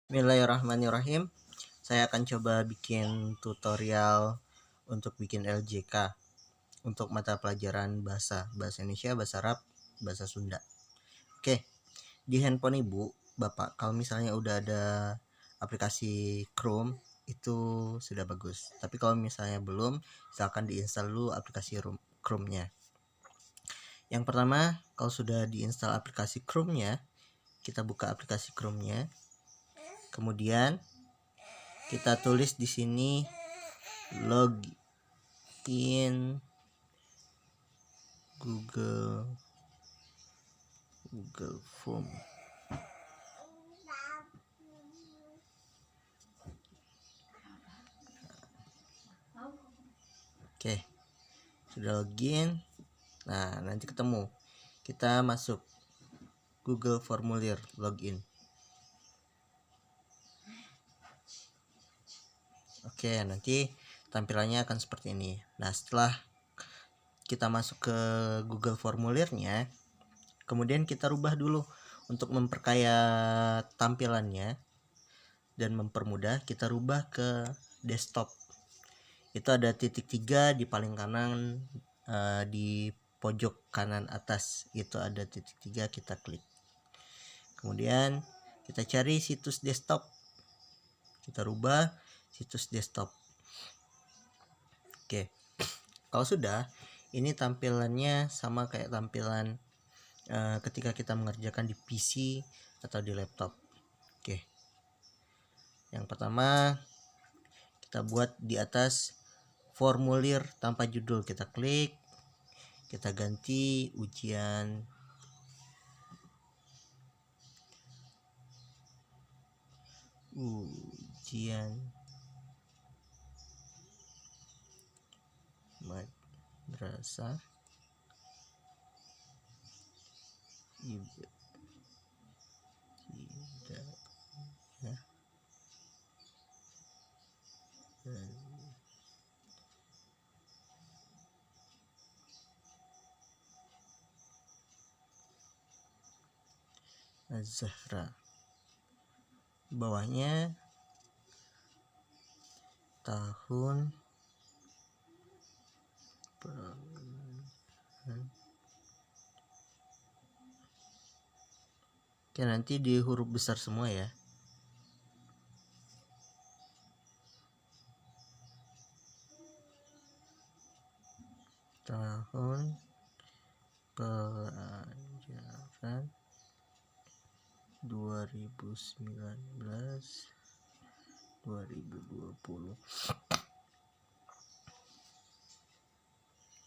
Bismillahirrahmanirrahim. Saya akan coba bikin tutorial untuk bikin LJK untuk mata pelajaran bahasa Indonesia, bahasa Arab, bahasa Sunda. Oke, di handphone ibu, bapak, kalau misalnya udah ada aplikasi Chrome itu sudah bagus. Tapi kalau misalnya belum, silakan diinstal dulu aplikasi Chrome-nya. Yang pertama, kalau sudah diinstal aplikasi Chrome-nya, kita buka aplikasi Chrome-nya. Kemudian kita tulis di sini login Google Form. Oke, sudah login. Nah, nanti ketemu. Kita masuk Google Formulir login. Oke, nanti tampilannya akan seperti ini. Nah, setelah kita masuk ke Google Formulirnya, kemudian kita rubah dulu untuk memperkaya tampilannya dan mempermudah, kita rubah ke desktop. Itu ada titik 3 di paling kanan, di pojok kanan atas itu ada titik 3, kita klik. Kemudian kita cari situs desktop, kita rubah situs desktop. Oke, kalau sudah, ini tampilannya sama kayak tampilan ketika kita mengerjakan di PC atau di laptop. Oke, yang pertama kita buat di atas formulir tanpa judul, kita klik, kita ganti ujian madrasah ibtidaiyah Az-Zahra. Bawahnya tahun Oke, nanti di huruf besar semua ya. Tahun pelajaran 2019-2020.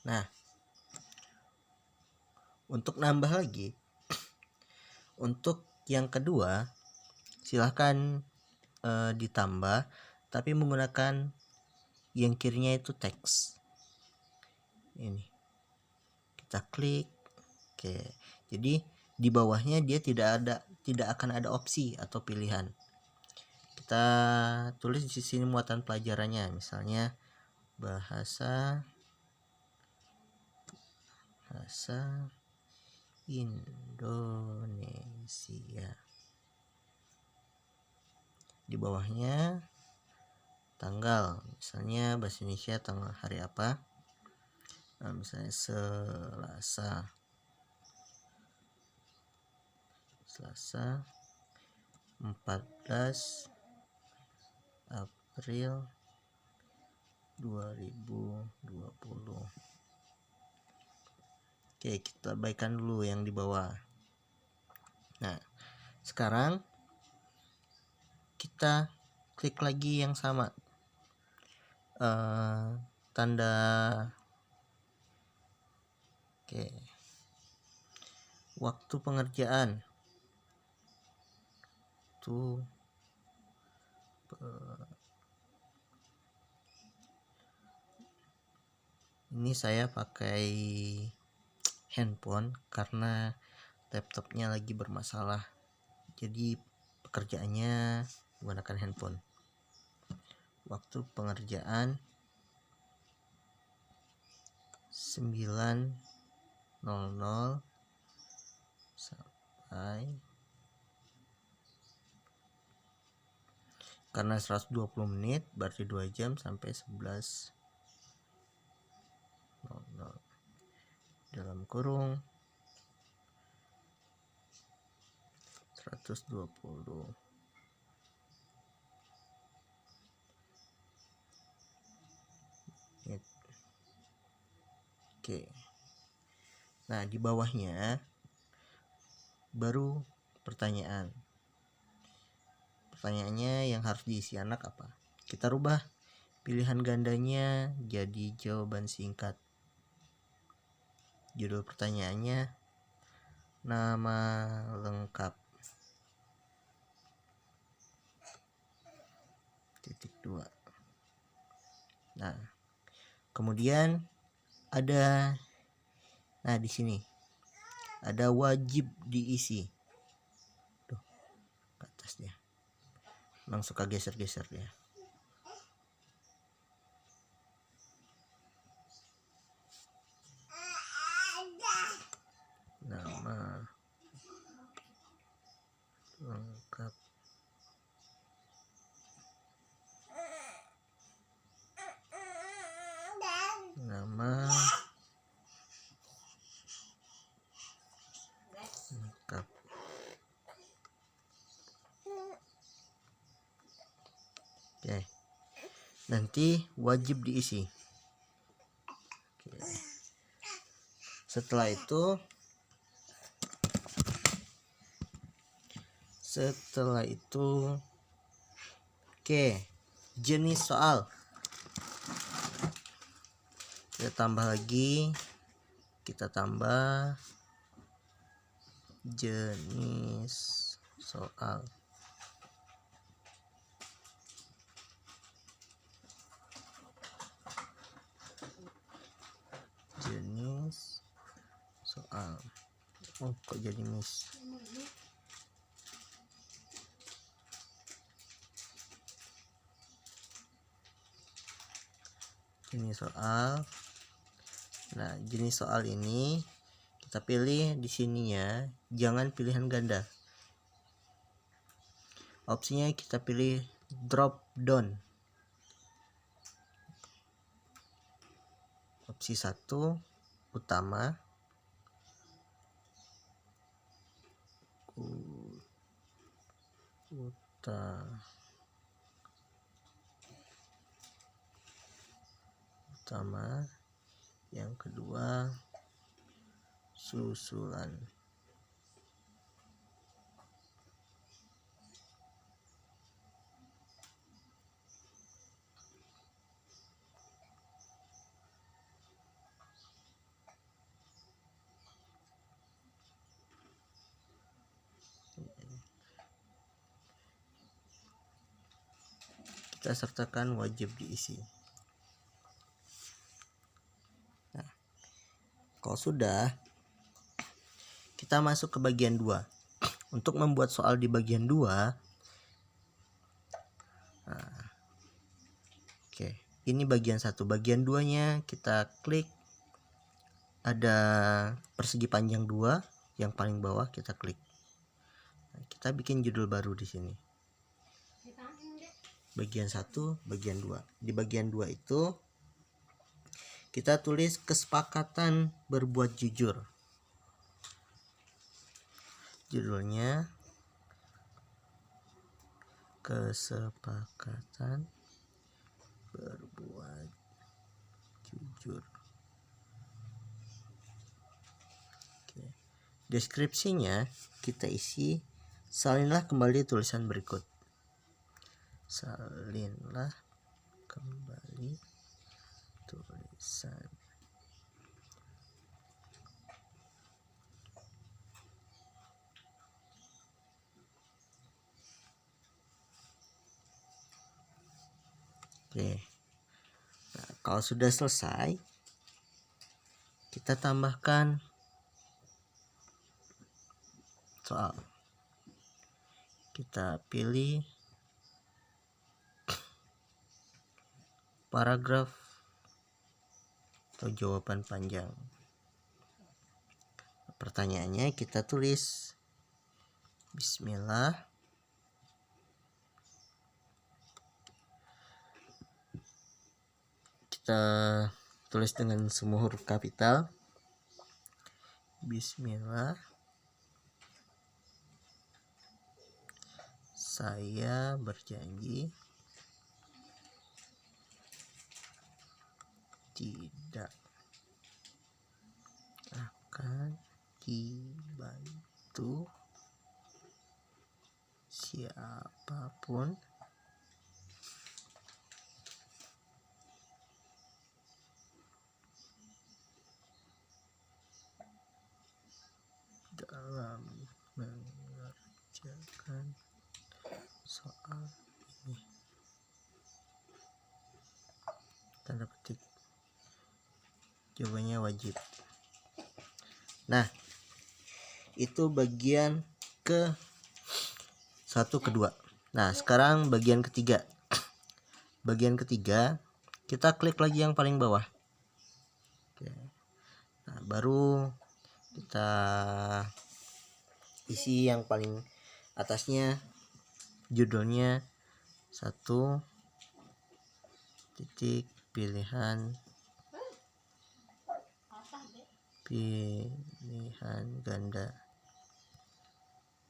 Nah, untuk nambah lagi, untuk yang kedua silahkan ditambah, tapi menggunakan yang kirinya itu teks. Ini kita klik. Oke, jadi di bawahnya dia tidak akan ada opsi atau pilihan. Kita tulis di sini muatan pelajarannya, misalnya bahasa Indonesia. Di bawahnya tanggal, misalnya bahasa Indonesia tanggal hari apa, nah, misalnya Selasa 14 April 2020. Oke, kita baikkan dulu yang di bawah. Nah, sekarang kita klik lagi yang sama, tanda. Oke, waktu pengerjaan tuh ini saya pakai handphone karena laptopnya lagi bermasalah, jadi pekerjaannya menggunakan handphone. Waktu pengerjaan 9.00 sampai Karena 120 menit berarti 2 jam sampai 11.00 dalam kurung 120 menit. Oke. Nah, di bawahnya baru pertanyaan. Pertanyaannya yang harus diisi anak apa? Kita rubah pilihan gandanya jadi jawaban singkat. Judul pertanyaannya nama lengkap. Titik 2. Nah, kemudian ada di sini ada wajib diisi. Tuh, ke atas dia. Memang suka geser-geser dia. Nama lengkap. Nama lengkap. Oke. Nanti wajib diisi. Oke. Setelah itu oke, jenis soal. Kita tambah lagi. Kita tambah jenis soal. Jenis soal. Oh, kok jadi miss? Jenis soal. Nah, jenis soal ini kita pilih di sininya, jangan pilihan ganda. Opsinya kita pilih drop down. Opsi 1 utama. Utama. Yang kedua susulan. Kita sertakan wajib diisi. Nah, kalau sudah, kita masuk ke bagian 2. Untuk membuat soal di bagian 2, oke, ini bagian 1. Bagian 2-nya kita klik, ada persegi panjang 2, yang paling bawah kita klik. Nah, kita bikin judul baru di sini. Bagian 1, bagian 2. Di bagian 2 itu kita tulis kesepakatan berbuat jujur. Judulnya kesepakatan berbuat jujur. Oke. Deskripsinya kita isi, salinlah kembali tulisan berikut. Salinlah kembali tulisan. Oke. Nah, kalau sudah selesai, kita tambahkan soal. Kita pilih paragraf atau jawaban panjang. Pertanyaannya kita tulis Bismillah, kita tulis dengan semua huruf kapital. Bismillah. Saya berjanji tidak akan dibantu siapapun dalam mengerjakan soal ini. Tanda petik. Jawabannya wajib. Nah, itu bagian ke 1 kedua. Nah, sekarang bagian ketiga. Bagian ketiga, kita klik lagi yang paling bawah. Oke. Nah, baru kita isi yang paling atasnya, judulnya 1 titik pilihan ganda.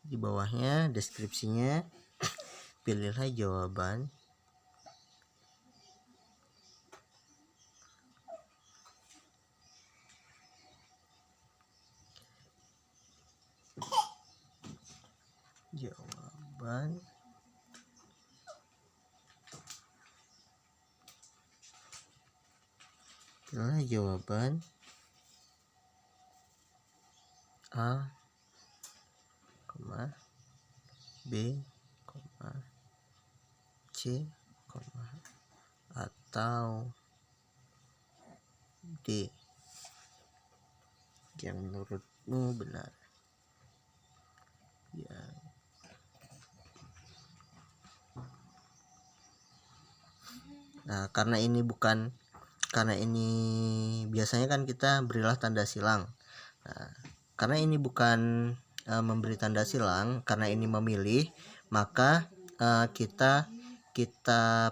Di bawahnya deskripsinya, pilihlah jawaban A, B, C, atau D yang menurutmu benar. Ya. Nah, karena ini biasanya kan kita berilah tanda silang. Nah, karena ini bukan memberi tanda silang, karena ini memilih, maka kita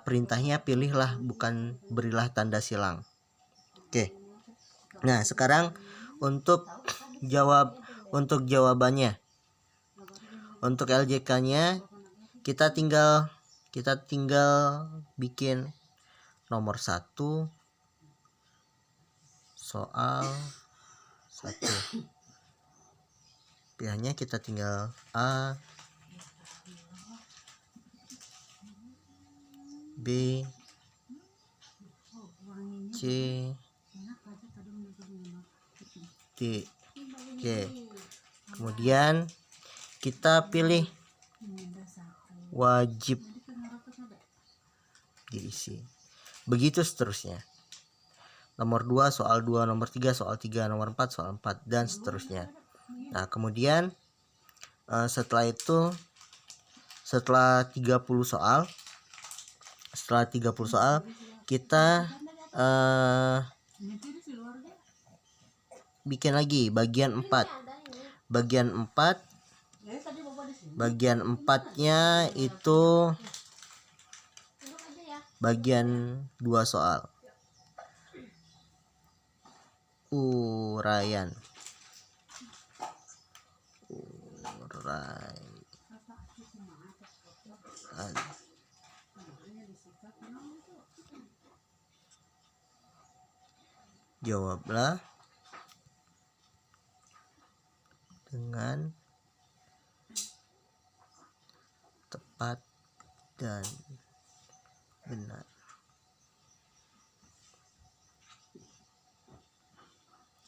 perintahnya pilihlah, bukan berilah tanda silang. Oke. Nah, sekarang untuk jawabannya. Untuk LJK-nya kita tinggal bikin nomor 1 soal 1. Pilihannya kita tinggal A, B, C, D. Oke. Kemudian kita pilih wajib diisi. Begitu seterusnya. Nomor 2 soal 2, nomor 3 soal 3, nomor 4 soal 4, dan seterusnya. Nah, kemudian setelah 30 soal, kita bikin lagi bagian 4. Bagian 4-nya itu bagian 2 soal. Uraian. Jawablah dengan tepat dan benar.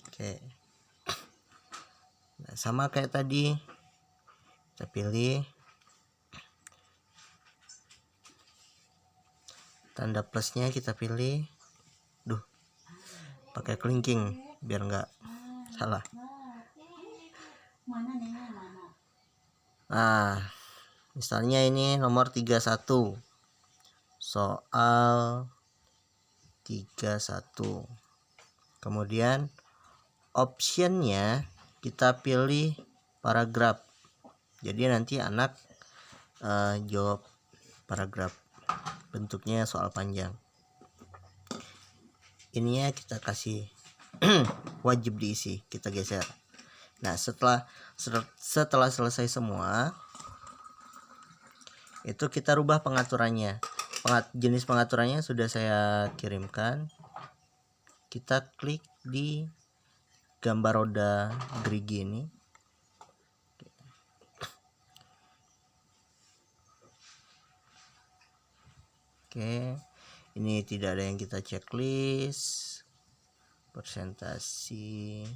Oke. Nah, sama kayak tadi, kita pilih tanda plusnya, kita pilih. Pakai kelingking biar nggak salah. Nah, misalnya ini nomor 31, soal 31. Kemudian optionnya kita pilih paragraf. Jadi nanti anak jawab paragraf, bentuknya soal panjang. ininya kita kasih wajib diisi, kita geser. Nah, setelah selesai semua, itu kita rubah pengaturannya. Jenis pengaturannya sudah saya kirimkan. Kita klik di gambar roda gerigi ini. Oke, ini tidak ada yang kita checklist. Presentasi.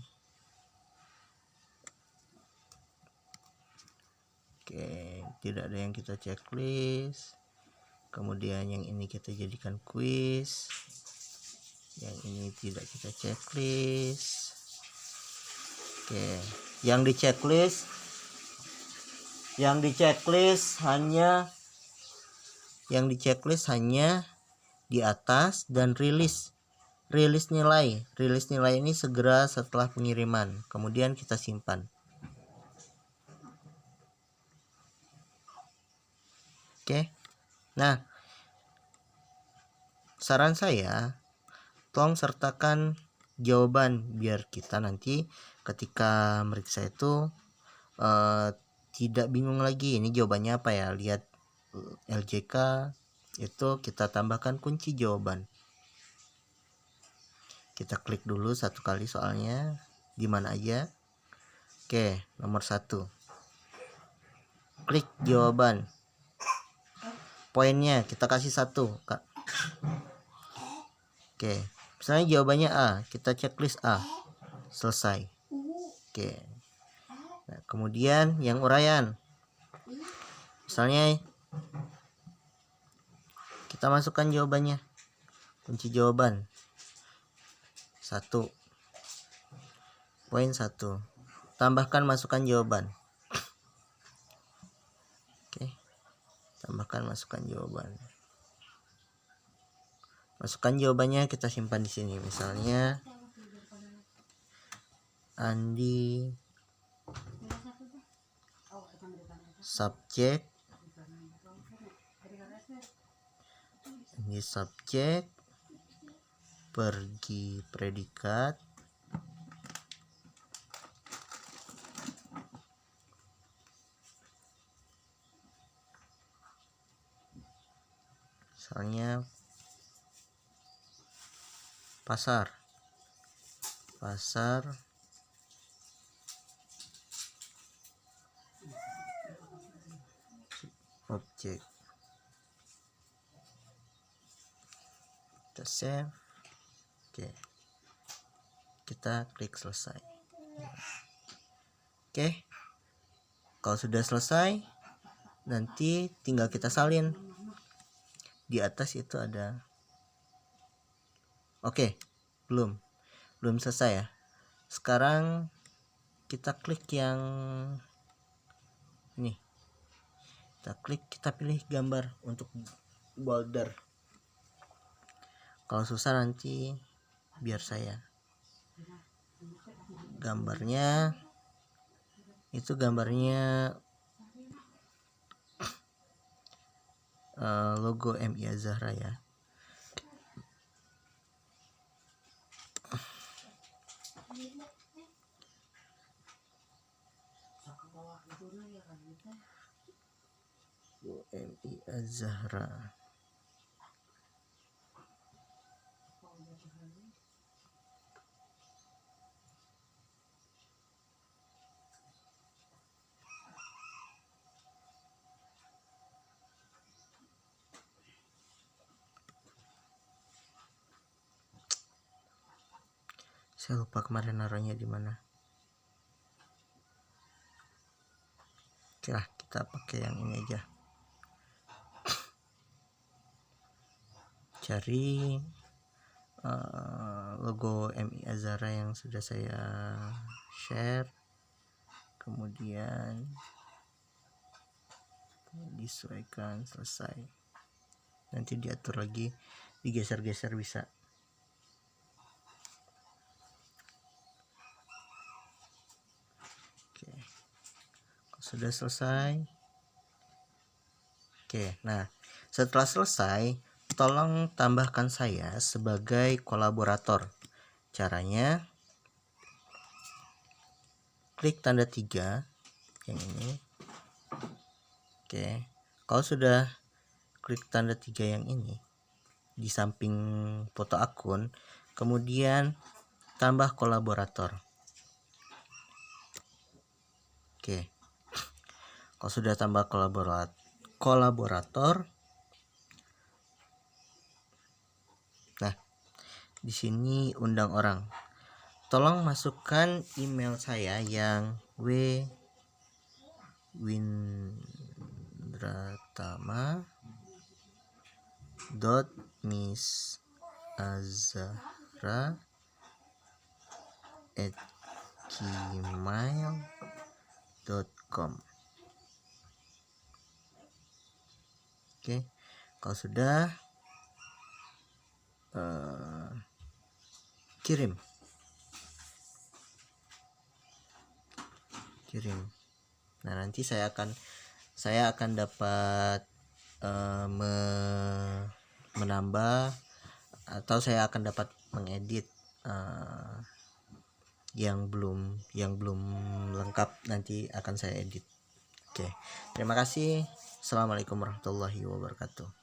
Oke, tidak ada yang kita checklist. Kemudian yang ini kita jadikan quiz. Yang ini tidak kita checklist. Oke, yang di checklist hanya di atas dan rilis nilai. Rilis nilai ini segera setelah pengiriman. Kemudian kita simpan. Oke. Nah, saran saya, tolong sertakan jawaban biar kita nanti ketika meriksa itu tidak bingung lagi ini jawabannya apa ya. Lihat LJK itu kita tambahkan kunci jawaban. Kita klik dulu satu kali soalnya di mana aja. Oke, nomor 1. Klik jawaban. Poinnya kita kasih 1, Kak. Oke, misalnya jawabannya A, kita checklist A. Selesai. Oke. Nah, kemudian yang uraian. Misalnya kita masukkan jawabannya. Kunci jawaban 1. Poin 1. Tambahkan masukkan jawaban. Oke. Tambahkan masukkan jawaban. Masukkan jawabannya kita simpan di sini. Misalnya Andi subjek pergi predikat misalnya pasar objek. Kita save. Oke, kita klik selesai. Oke, kalau sudah selesai nanti tinggal kita salin. Di atas itu ada. Oke, belum selesai ya. Sekarang kita klik yang ini. Kita pilih gambar untuk folder. Kalau susah nanti biar saya. Gambarnya logo MI Az-Zahra ya. MI Az-Zahra. Saya lupa kemarin naruhnya di mana. Oke lah, kita pakai yang ini aja. Cari logo MI Az-Zahra yang sudah saya share. Kemudian disesuaikan, selesai. Nanti diatur lagi, digeser-geser bisa. Oke, sudah selesai. Oke, nah setelah selesai tolong tambahkan saya sebagai kolaborator. Caranya klik tanda 3 yang ini. Oke, kalau sudah klik tanda 3 yang ini di samping foto akun, kemudian tambah kolaborator. Oke, kalau sudah tambah kolaborator, nah di sini undang orang. Tolong masukkan email saya yang windratama.misazra@gmail.com. Oke, kalau sudah kirim. Nah, nanti saya akan dapat menambah atau saya akan dapat mengedit yang belum lengkap, nanti akan saya edit. Oke, terima kasih. Assalamualaikum warahmatullahi wabarakatuh.